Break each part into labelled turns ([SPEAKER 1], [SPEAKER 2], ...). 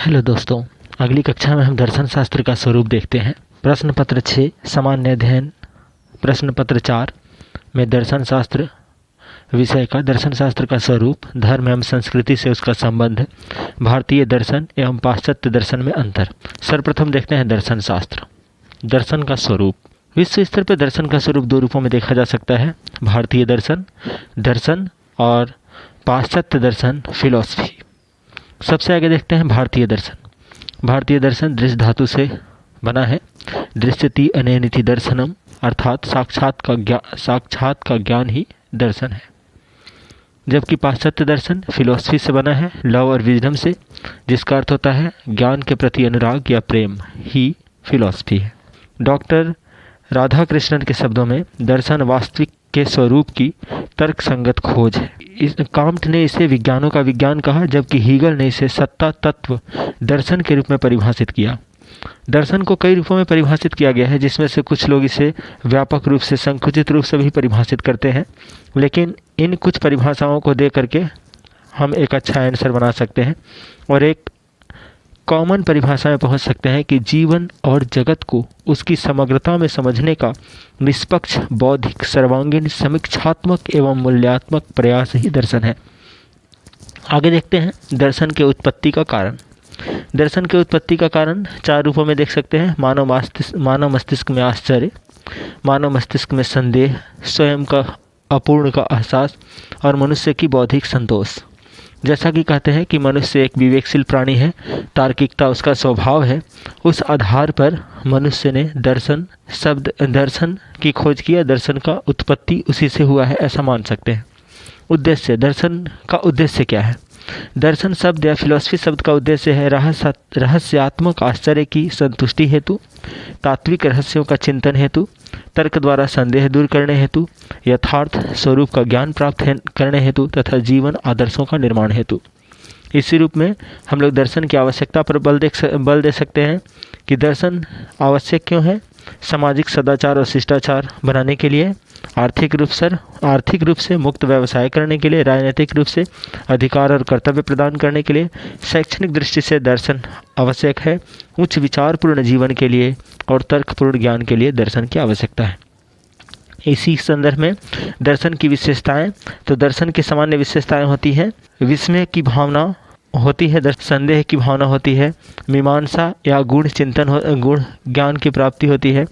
[SPEAKER 1] Hello दोस्तों, अगली कक्षा में हम दर्शन शास्त्र का स्वरूप देखते हैं। प्रश्न पत्र 6 सामान्य अध्ययन प्रश्न पत्र 4 में दर्शन शास्त्र विषय का दर्शन शास्त्र का स्वरूप, धर्म एवं संस्कृति से उसका संबंध, भारतीय दर्शन एवं पाश्चात्य दर्शन में अंतर। सर्वप्रथम देखते हैं दर्शन शास्त्र। दर्शन का स्वरूप। विश्व स्तर पर दर्शन का स्वरूप दो रूपों में देखा जा सकता है, भारतीय दर्शन दर्शन और पाश्चात्य दर्शन फिलॉसफी। सबसे आगे देखते हैं भारतीय दर्शन। भारतीय दर्शन दृश्य धातु से बना है। दृश्यति अनेनिति दर्शनम, अर्थात साक्षात का ज्ञान ही दर्शन है। जबकि पाश्चात्य दर्शन फिलॉसफी से बना है, लव और विजडम से, जिसका अर्थ होता है ज्ञान के प्रति अनुराग या प्रेम ही फिलॉसफी है। डॉक्टर राधाकृष्णन के शब्दों में दर्शन वास्तविक के स्वरूप की तर्क संगत खोज है। कांट ने इसे विज्ञानों का विज्ञान कहा, जबकि हीगल ने इसे सत्ता तत्व दर्शन के रूप में परिभाषित किया। दर्शन को कई रूपों में परिभाषित किया गया है, जिसमें से कुछ लोग इसे व्यापक रूप से, संकुचित रूप से भी परिभाषित करते हैं, लेकिन इन कुछ परिभाषाओं को दे करके हम एक अच्छा आंसर बना सकते हैं और एक कॉमन परिभाषा में पहुंच सकते हैं कि जीवन और जगत को उसकी समग्रता में समझने का निष्पक्ष, बौद्धिक, सर्वांगीण, समीक्षात्मक एवं मूल्यात्मक प्रयास ही दर्शन है। आगे देखते हैं दर्शन के उत्पत्ति का कारण। दर्शन के उत्पत्ति का कारण चार रूपों में देख सकते हैं। मानव मस्तिष्क में आश्चर्य, मानव मस्तिष्क में संदेह, स्वयं का अपूर्ण का एहसास और मनुष्य की बौद्धिक संतोष। जैसा कि कहते हैं कि मनुष्य एक विवेकशील प्राणी है, तार्किकता उसका स्वभाव है, उस आधार पर मनुष्य ने दर्शन की खोज किया। दर्शन का उत्पत्ति उसी से हुआ है, ऐसा मान सकते हैं। उद्देश्य, दर्शन का उद्देश्य क्या है? दर्शन शब्द या फिलॉसफी शब्द का उद्देश्य है रहस्यात्मक आश्चर्य की संतुष्टि हेतु, तात्विक रहस्यों का चिंतन हेतु, तर्क द्वारा संदेह दूर करने हेतु, यथार्थ स्वरूप का ज्ञान प्राप्त करने हेतु तथा जीवन आदर्शों का निर्माण हेतु। इसी रूप में हम लोग दर्शन की आवश्यकता पर बल दे सकते हैं कि दर्शन आवश्यक क्यों है। सामाजिक सदाचार और शिष्टाचार बनाने के लिए, आर्थिक रूप से मुक्त व्यवसाय करने के लिए, राजनीतिक रूप से अधिकार और कर्तव्य प्रदान करने के लिए, शैक्षणिक दृष्टि से दर्शन आवश्यक है, उच्च विचारपूर्ण जीवन के लिए और तर्कपूर्ण ज्ञान के लिए दर्शन की आवश्यकता है। इसी संदर्भ में दर्शन की विशेषताएं, तो दर्शन की सामान्य विशेषताएं होती हैं, विस्मय की भावना होती है, संदेह की भावना होती है, मीमांसा या गुण ज्ञान की प्राप्ति होती है,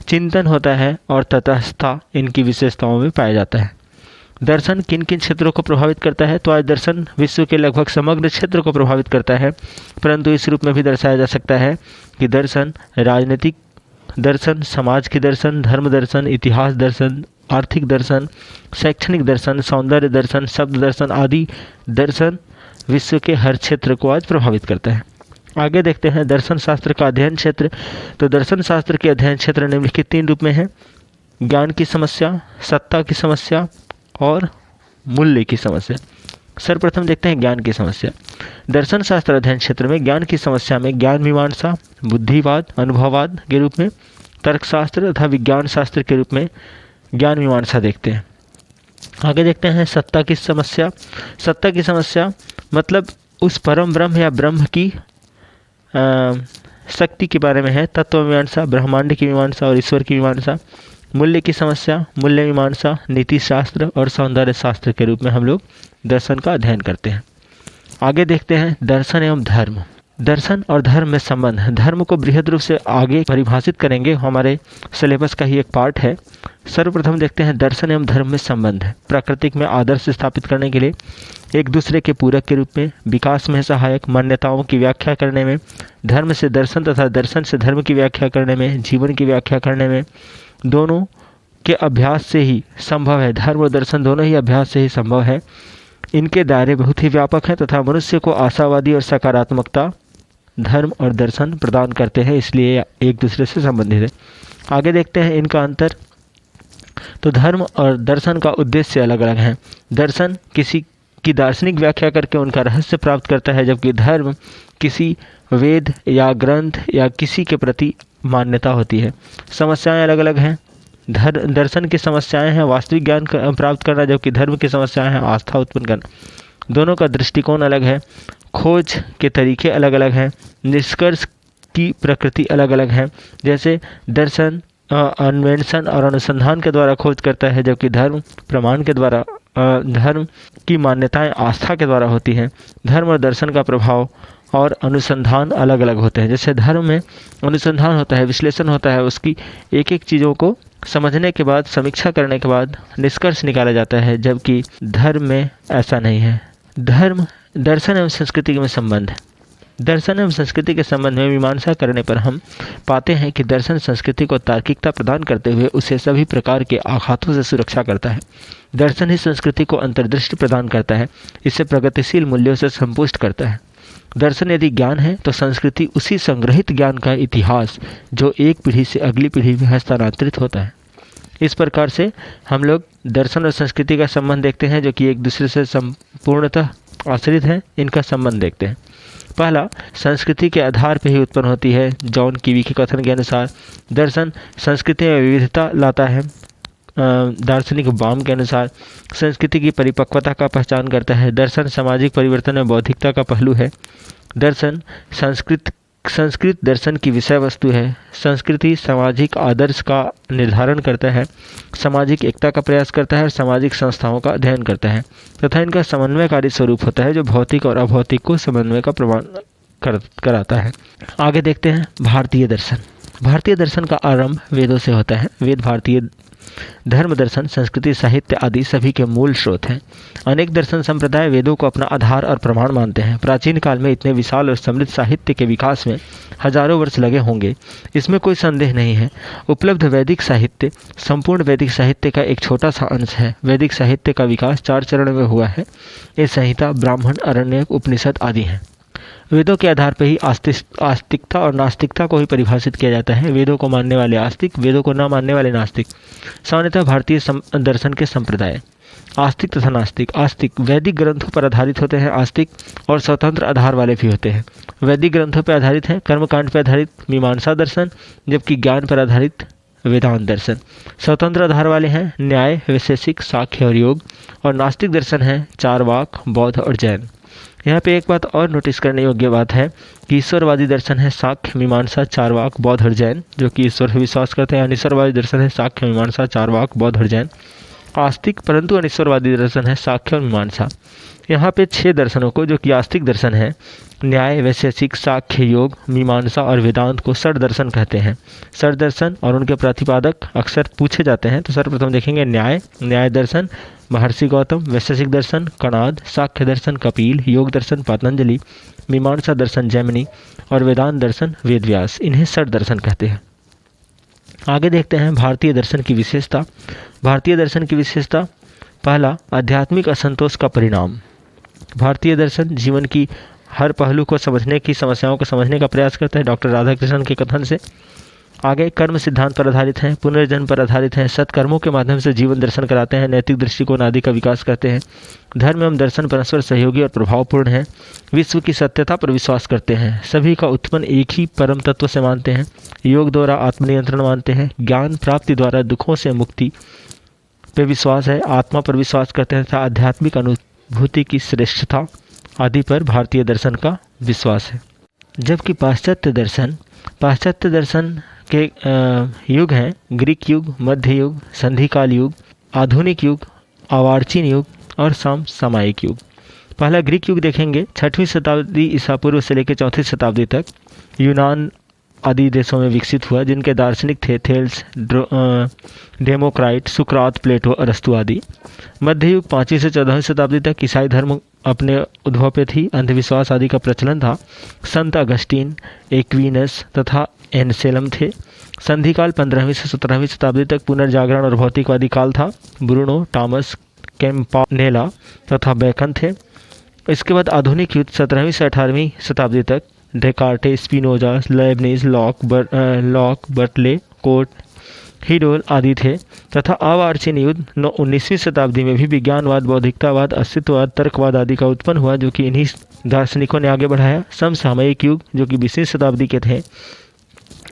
[SPEAKER 1] चिंतन होता है और तटस्थता इनकी विशेषताओं में पाया जाता है। दर्शन किन किन क्षेत्रों को प्रभावित करता है? तो आज दर्शन विश्व के लगभग समग्र क्षेत्र को प्रभावित करता है, परंतु इस रूप में भी दर्शाया जा सकता है कि दर्शन राजनीतिक दर्शन, समाज के दर्शन, धर्म दर्शन, इतिहास दर्शन, आर्थिक दर्शन, शैक्षणिक दर्शन, सौंदर्य दर्शन, शब्द दर्शन आदि दर्शन विश्व के हर क्षेत्र को आज प्रभावित करता है। आगे देखते हैं दर्शन शास्त्र का अध्ययन क्षेत्र। तो दर्शन शास्त्र के अध्ययन क्षेत्र निम्नलिखित तीन रूप में है: ज्ञान की समस्या, सत्ता की समस्या और मूल्य की समस्या। सर्वप्रथम देखते हैं ज्ञान की समस्या। दर्शन शास्त्र अध्ययन क्षेत्र में ज्ञान की समस्या में ज्ञान मीमांसा, बुद्धिवाद, अनुभववाद के रूप में, तर्कशास्त्र तथा विज्ञान शास्त्र के रूप में ज्ञान मीमांसा देखते हैं। आगे देखते हैं सत्ता की समस्या। सत्ता की समस्या मतलब उस परम ब्रह्म या ब्रह्म की शक्ति के बारे में है। तत्व मीमांसा, ब्रह्मांड की मीमांसा और ईश्वर की मीमांसा। मूल्य की समस्या, मूल्य मीमांसा, नीति शास्त्र और सौंदर्य शास्त्र के रूप में हम लोग दर्शन का अध्ययन करते हैं। आगे देखते हैं दर्शन एवं धर्म। दर्शन और धर्म में संबंध। धर्म को बृहद रूप से आगे परिभाषित करेंगे, हमारे सिलेबस का ही एक पार्ट है। सर्वप्रथम देखते हैं दर्शन एवं धर्म में संबंध। प्राकृतिक में आदर्श स्थापित करने के लिए, एक दूसरे के पूरक के रूप में, विकास में सहायक, मान्यताओं की व्याख्या करने में, धर्म से दर्शन तथा दर्शन से धर्म की व्याख्या करने में, जीवन की व्याख्या करने में, दोनों के अभ्यास से ही संभव है। धर्म और दर्शन दोनों ही अभ्यास से ही संभव है। इनके दायरे बहुत ही व्यापक हैं तथा मनुष्य को आशावादी और सकारात्मकता धर्म और दर्शन प्रदान करते हैं, इसलिए एक दूसरे से संबंधित है। आगे देखते हैं इनका अंतर। तो धर्म और दर्शन का उद्देश्य अलग अलग है। दर्शन किसी की दार्शनिक व्याख्या करके उनका रहस्य प्राप्त करता है, जबकि धर्म किसी वेद या ग्रंथ या किसी के प्रति मान्यता होती है। समस्याएं अलग अलग हैं। दर्शन की समस्याएं हैं वास्तविक ज्ञान प्राप्त करना, जबकि धर्म की समस्याएं हैं आस्था उत्पन्न करना। दोनों का दृष्टिकोण अलग है। खोज के तरीके अलग अलग हैं, निष्कर्ष की प्रकृति अलग अलग है। जैसे दर्शन अन्वेषण और अनुसंधान के द्वारा खोज करता है, जबकि धर्म प्रमाण के द्वारा, धर्म की मान्यताएं आस्था के द्वारा होती हैं। धर्म और दर्शन का प्रभाव और अनुसंधान अलग अलग होते हैं। जैसे धर्म में अनुसंधान होता है, विश्लेषण होता है, उसकी एक एक चीज़ों को समझने के बाद, समीक्षा करने के बाद निष्कर्ष निकाला जाता है, जबकि धर्म में ऐसा नहीं है। धर्म, दर्शन एवं संस्कृति में संबंध। दर्शन एवं संस्कृति के संबंध में मीमांसा करने पर हम पाते हैं कि दर्शन संस्कृति को तार्किकता प्रदान करते हुए उसे सभी प्रकार के आघातों से सुरक्षा करता है। दर्शन ही संस्कृति को अंतर्दृष्टि प्रदान करता है, इसे प्रगतिशील मूल्यों से संपुष्ट करता है। दर्शन यदि ज्ञान है तो संस्कृति उसी संग्रहित ज्ञान का इतिहास जो एक पीढ़ी से अगली पीढ़ी में हस्तांतरित होता है। इस प्रकार से हम लोग दर्शन और संस्कृति का संबंध देखते हैं, जो कि एक दूसरे से संपूर्णतः आश्रित हैं। इनका संबंध देखते हैं। पहला, संस्कृति के आधार पर ही उत्पन्न होती है। जॉन कीवी के कथन के अनुसार दर्शन संस्कृति में विविधता लाता है। दार्शनिक बाम के अनुसार संस्कृति की परिपक्वता का पहचान करता है। दर्शन सामाजिक परिवर्तन में बौद्धिकता का पहलू है। दर्शन संस्कृत दर्शन की विषय वस्तु है। संस्कृति सामाजिक आदर्श का निर्धारण करता है, सामाजिक एकता का प्रयास करता है और सामाजिक संस्थाओं का अध्ययन करता है तथा इनका समन्वयकारी स्वरूप होता है, जो भौतिक और अभौतिक को समन्वय का प्रमाण कराता है। आगे देखते हैं भारतीय दर्शन। भारतीय दर्शन का आरंभ वेदों से होता है। वेद भारतीय धर्म, दर्शन, संस्कृति, साहित्य आदि सभी के मूल स्रोत हैं। अनेक दर्शन संप्रदाय वेदों को अपना आधार और प्रमाण मानते हैं। प्राचीन काल में इतने विशाल और समृद्ध साहित्य के विकास में हजारों वर्ष लगे होंगे, इसमें कोई संदेह नहीं है। उपलब्ध वैदिक साहित्य संपूर्ण वैदिक साहित्य का एक छोटा सा अंश है। वैदिक साहित्य का विकास 4 चरण में हुआ है। ये संहिता, ब्राह्मण, आरण्यक, उपनिषद आदि हैं। वेदों के आधार पर ही आस्तिकता और नास्तिकता को ही परिभाषित किया जाता है। वेदों को मानने वाले आस्तिक, वेदों को न मानने वाले नास्तिक। सामान्यतः भारतीय दर्शन के संप्रदाय आस्तिक तथा नास्तिक। आस्तिक वैदिक ग्रंथों पर आधारित होते हैं। आस्तिक और स्वतंत्र आधार वाले भी होते हैं। वैदिक ग्रंथों पर आधारित है, कर्मकांड पर आधारित मीमांसा दर्शन, जबकि ज्ञान पर आधारित वेदांत दर्शन। स्वतंत्र आधार वाले हैं न्याय, वैशेषिक, सांख्य और योग। और नास्तिक दर्शन है चारवाक, बौद्ध और जैन। यहाँ पे एक बात और नोटिस करने योग्य बात है कि ईश्वरवादी दर्शन है सांख्य, मीमांसा, चारवाक, बौद्ध और जैन, जो कि ईश्वर पर विश्वास करते हैं। अनिश्वरवादी दर्शन है सांख्य, मीमांसा, चारवाक, बौद्ध और जैन। आस्तिक परंतु अनिश्वरवादी दर्शन है सांख्य और मीमांसा। यहाँ पे 6 दर्शनों को, जो कि आस्तिक दर्शन है, न्याय, वैशेषिक, सांख्य, योग, मीमांसा और वेदांत को षड दर्शन कहते हैं। षड दर्शन और उनके प्रतिपादक अक्सर पूछे जाते हैं। तो सर्वप्रथम देखेंगे न्याय दर्शन महर्षि गौतम, वैशेषिक दर्शन कणाद, सांख्य दर्शन कपिल, योग दर्शन पतंजलि, मीमांसा दर्शन जैमिनी और वेदांत दर्शन वेदव्यास। इन्हें षड दर्शन कहते हैं। आगे देखते हैं भारतीय दर्शन की विशेषता। भारतीय दर्शन की विशेषता, पहला, आध्यात्मिक असंतोष का परिणाम। भारतीय दर्शन जीवन की हर पहलू को समझने की, समस्याओं को समझने का प्रयास करता है, डॉक्टर राधाकृष्णन के कथन से। आगे कर्म सिद्धांत पर आधारित हैं, पुनर्जन्म पर आधारित हैं, सत्कर्मों के माध्यम से जीवन दर्शन कराते हैं, नैतिक दृष्टिकोण आदि का विकास करते हैं। धर्म एवं दर्शन परस्पर सहयोगी और प्रभावपूर्ण हैं। विश्व की सत्यता पर विश्वास करते हैं, सभी का उत्पन्न एक ही परम तत्व से मानते हैं, योग द्वारा आत्मनियंत्रण मानते हैं, ज्ञान प्राप्ति द्वारा दुखों से मुक्ति पे विश्वास है, आत्मा पर विश्वास करते हैं तथा आध्यात्मिक अनुभूति की श्रेष्ठता आदि पर भारतीय दर्शन का विश्वास है। जबकि पाश्चात्य दर्शन के युग हैं ग्रीक युग, मध्य युग, संधिकाल युग, आधुनिक युग, अर्वाचीन युग और समसामयिक युग। पहला ग्रीक युग देखेंगे, 6वीं शताब्दी ईसा पूर्व से लेकर 4वीं शताब्दी तक यूनान आदि देशों में विकसित हुआ, जिनके दार्शनिक थे थेल्स, डेमोक्राइट, सुकरात, प्लेटो, अरस्तु आदि। मध्य युग 5वीं से 14वीं शताब्दी तक ईसाई धर्म अपने उद्भव पे थी, अंधविश्वास आदि का प्रचलन था। संत अगस्टीन, एक्विनस तथा एनसेलम थे। संधिकाल 15वीं से 17वीं शताब्दी तक पुनर्जागरण और भौतिकवादी काल था। ब्रूनो, टॉमस, कैम्पानेला तथा बेकन थे। इसके बाद आधुनिक युग 17वीं से 18वीं शताब्दी तक Descartes, Spinoza, Leibniz, Locke, Berkeley, कोट, हीडोल आदि थे। तथा अर्वाचीन युग 19वीं शताब्दी में भी विज्ञानवाद, बौद्धिकतावाद, अस्तित्ववाद, तर्कवाद आदि का उत्पन्न हुआ, जो कि इन्हीं दार्शनिकों ने आगे बढ़ाया। समसामयिक युग जो कि 20वीं शताब्दी के थे,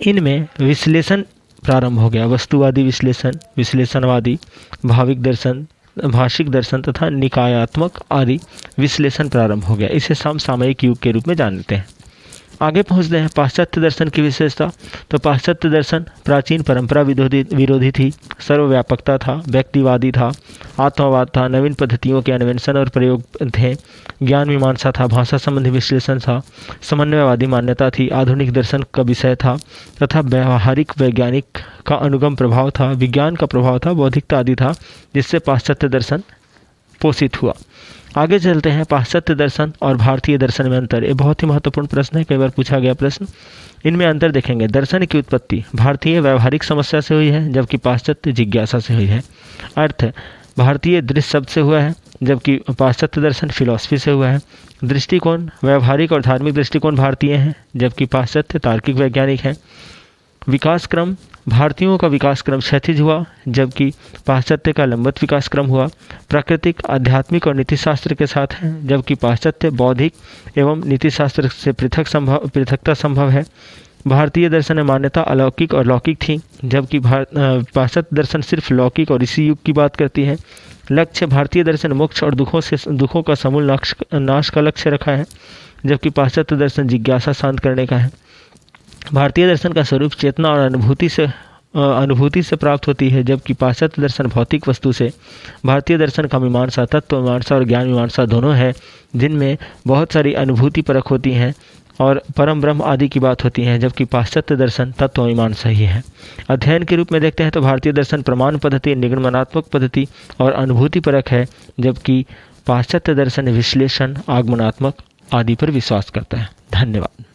[SPEAKER 1] इनमें विश्लेषण प्रारंभ हो गया, वस्तुवादी विश्लेषण, विश्लेषणवादी, भाविक दर्शन, भाषिक दर्शन तथा निकायात्मक आदि विश्लेषण प्रारंभ हो गया। इसे समसामयिक युग के रूप में जानते हैं। आगे पहुँचते हैं पाश्चात्य दर्शन की विशेषता। तो पाश्चात्य दर्शन प्राचीन परंपरा विरोधी थी, सर्वव्यापकता था, व्यक्तिवादी था, आत्मवाद था, नवीन पद्धतियों के अन्वेषण और प्रयोग थे, ज्ञान मीमांसा था, भाषा संबंधी विश्लेषण था, समन्वयवादी मान्यता थी, आधुनिक दर्शन का विषय था तथा व्यावहारिक वैज्ञानिक का अनुगम प्रभाव था, विज्ञान का प्रभाव था, बौद्धिकता आदि था, जिससे पाश्चात्य दर्शन पोषित हुआ। आगे चलते हैं पाश्चात्य दर्शन और भारतीय दर्शन में अंतर। ये बहुत ही महत्वपूर्ण प्रश्न है, कई बार पूछा गया प्रश्न। इनमें अंतर देखेंगे। दर्शन की उत्पत्ति भारतीय व्यवहारिक समस्या से हुई है, जबकि पाश्चात्य जिज्ञासा से हुई है। अर्थ भारतीय दृश्य शब्द से हुआ है, जबकि पाश्चात्य दर्शन फिलॉसफी से हुआ है। दृष्टिकोण व्यवहारिक और धार्मिक दृष्टिकोण भारतीय हैं, जबकि पाश्चात्य तार्किक वैज्ञानिक है। विकास क्रम भारतीयों का विकास क्रम क्षैतिज हुआ, जबकि पाश्चात्य का लंबवत विकास क्रम हुआ। प्राकृतिक, आध्यात्मिक और नीतिशास्त्र के साथ है, जबकि पाश्चात्य बौद्धिक एवं नीतिशास्त्र से पृथकता संभव है। भारतीय दर्शन में मान्यता अलौकिक और लौकिक थी, जबकि पाश्चात्य दर्शन सिर्फ लौकिक और इसी युग की बात करती है। लक्ष्य भारतीय दर्शन मोक्ष और दुखों का समूल नाश का लक्ष्य रखा है, जबकि पाश्चात्य दर्शन जिज्ञासा शांत करने का है। भारतीय दर्शन का स्वरूप चेतना और अनुभूति से प्राप्त होती है, जबकि पाश्चात्य दर्शन भौतिक वस्तु से। भारतीय दर्शन का मीमांसा तत्व मीमांसा और ज्ञान मीमांसा दोनों है, जिनमें बहुत सारी अनुभूति परख होती हैं और परम ब्रह्म आदि की बात होती है, जबकि पाश्चात्य दर्शन तत्व मीमांसा ही है। अध्ययन के रूप में देखते हैं तो भारतीय दर्शन प्रमाण पद्धति, निगमनात्मक पद्धति और अनुभूति परख है, जबकि पाश्चात्य दर्शन विश्लेषण, आगमनात्मक आदि पर विश्वास करता है। धन्यवाद।